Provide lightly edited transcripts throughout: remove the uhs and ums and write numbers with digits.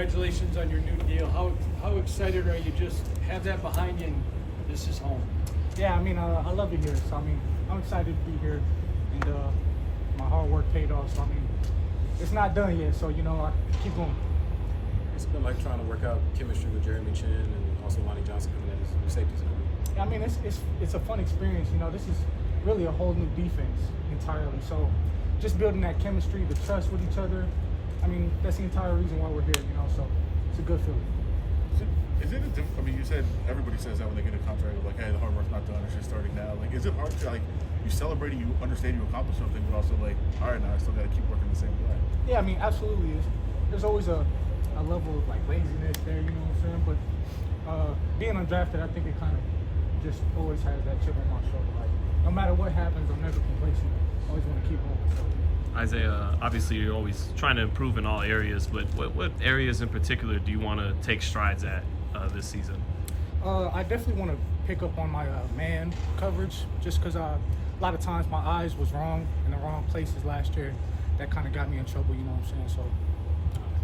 congratulations on your new deal. How excited are you? Just have that behind you, and this is home. Yeah, I mean, I love it here. So I mean, I'm excited to be here, and my hard work paid off. So I mean, it's not done yet. So I keep going. It's been like trying to work out chemistry with Jeremy Chinn and also Lonnie Johnson coming in as new safeties. I mean, it's a fun experience. This is really a whole new defense entirely. So just building that chemistry, the trust with each other. I mean, that's the entire reason why we're here. So it's a good feeling. Is it a I mean, you said everybody says that when they get a contract, like, hey, the hard work's not done, it's just starting now. Like, is it hard to, like, you celebrate it, you understand you accomplished something, but also, like, all right, now I still got to keep working the same way? Yeah, I mean, absolutely. There's always a level of, like, laziness there, you know what I'm saying? But being undrafted, I think it kind of just always has that chip on my shoulder. Like, no matter what happens, I'm never complacent. I always want to keep going. So. Isiah, obviously you're always trying to improve in all areas, but what areas in particular do you want to take strides at this season? I definitely want to pick up on my man coverage, just because a lot of times my eyes was wrong in the wrong places last year. That kind of got me in trouble, you know what I'm saying? So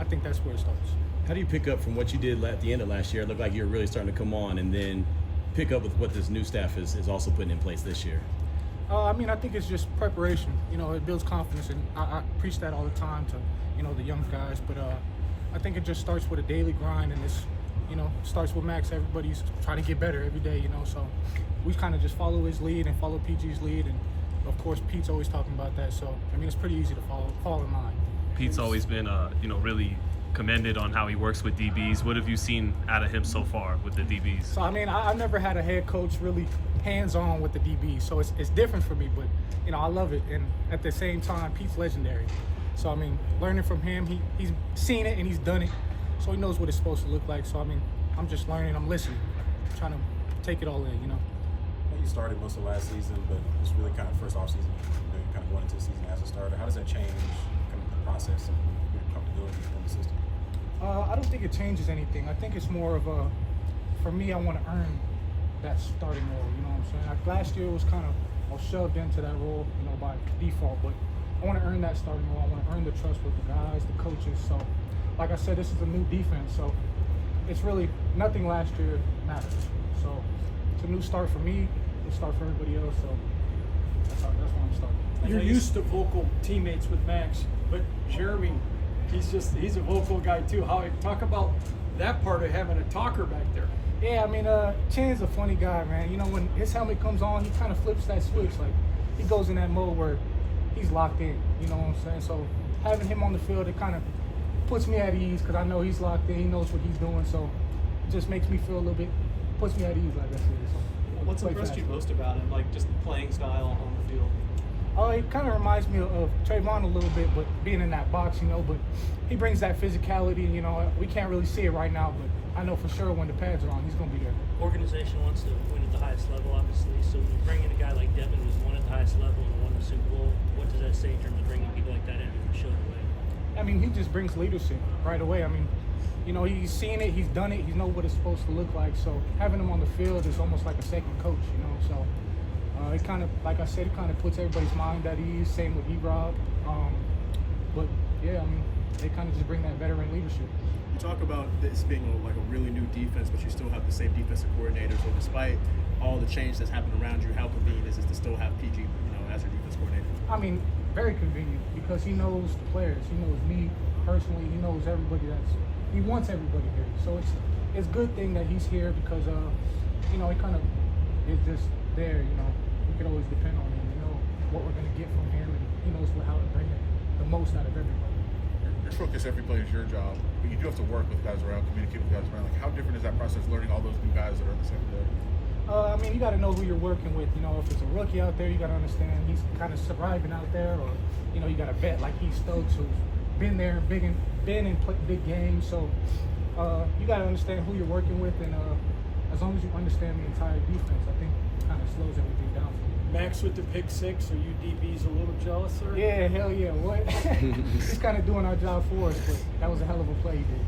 I think that's where it starts. How do you pick up from what you did at the end of last year? It looked like you're really starting to come on, and then pick up with what this new staff is also putting in place this year? I mean, I think it's just preparation. It builds confidence, and I preach that all the time to, the young guys. But I think it just starts with a daily grind, and it's, starts with Max. Everybody's trying to get better every day, So we kind of just follow his lead and follow PG's lead, and of course Pete's always talking about that. So I mean, it's pretty easy to fall in line. Pete's always been, really commended on how he works with DBs. What have you seen out of him so far with the DBs? So I mean, I've never had a head coach really hands-on with the DBs, so it's different for me. But I love it, and at the same time, Pete's legendary. So I mean, learning from him, he's seen it and he's done it, so he knows what it's supposed to look like. So I mean, I'm just learning, I'm listening, trying to take it all in. You started most of last season, but it's really kind of first off season. You're kind of going into the season as a starter. How does that change kind of the process and your comfortability in the system? I don't think it changes anything. I think it's more of for me, I want to earn that starting role. You know what I'm saying? Like last year was kind of I was shoved into that role, by default. But I want to earn that starting role. I want to earn the trust with the guys, the coaches. So, like I said, this is a new defense. So it's really nothing last year matters. So it's a new start for me. It's a start for everybody else. So that's why I'm starting. You're used to vocal teammates with Max, but Jeremy, he's a vocal guy too. Talk about that part of having a talker back there. Yeah, I mean, Chinn's a funny guy, man. When his helmet comes on, he kind of flips that switch. Like, he goes in that mode where he's locked in, you know what I'm saying? So having him on the field, it kind of puts me at ease because I know he's locked in, he knows what he's doing. So it just makes me feel a little bit, puts me at ease, like I said. So what's impressed you most about him, like just playing style on the field? It kind of reminds me of Trayvon a little bit, but being in that box, but he brings that physicality, we can't really see it right now, but I know for sure when the pads are on, he's going to be there. Organization wants to win at the highest level, obviously, so when you bring in a guy like Devin who's won at the highest level and won the Super Bowl, what does that say in terms of bringing people like that in and showing the way? I mean, he just brings leadership right away. I mean, he's seen it, he's done it, he knows what it's supposed to look like, so having him on the field is almost like a second coach, so it kind of, like I said, it kind of puts everybody's mind at ease. Same with E-Rob. But yeah, I mean, they kind of just bring that veteran leadership. You talk about this being like a really new defense, but you still have the same defensive coordinator. So despite all the change that's happened around you, how convenient is it to still have PG, as your defense coordinator? I mean, very convenient because he knows the players. He knows me personally. He knows everybody he wants everybody here. So it's a good thing that he's here because, he kind of is just there, We can always depend on him. What we're going to get from him, and he knows how to bring the most out of everybody. Your focus every play is your job, but you do have to work with guys around, communicate with guys around. Like, how different is that process learning all those new guys that are in the same day? I mean, you got to know who you're working with. If it's a rookie out there, you got to understand he's kind of surviving out there, or you got to bet like he's Stokes, who's been there, been and played big games. So you got to understand who you're working with, and as long as you understand the entire defense, I think it kind of slows everything down for you. Max with the pick six, are you DBs a little jealous, sir? Yeah, hell yeah. What? He's kind of doing our job for us, but that was a hell of a play he did.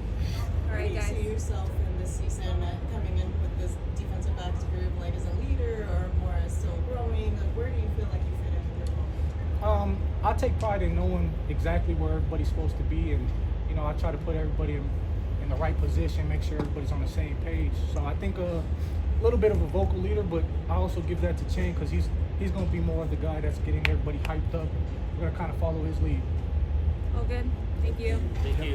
All right, guys. Do you see yourself in this season coming in with this defensive backs group, like as a leader or more as still growing? Like, where do you feel like you fit in with your role? I take pride in knowing exactly where everybody's supposed to be, and I try to put everybody in in the right position, make sure everybody's on the same page. So I think a little bit of a vocal leader, but I also give that to Chinn because he's going to be more of the guy that's getting everybody hyped up. We're going to kind of follow his lead. All good. Thank you. Thank you.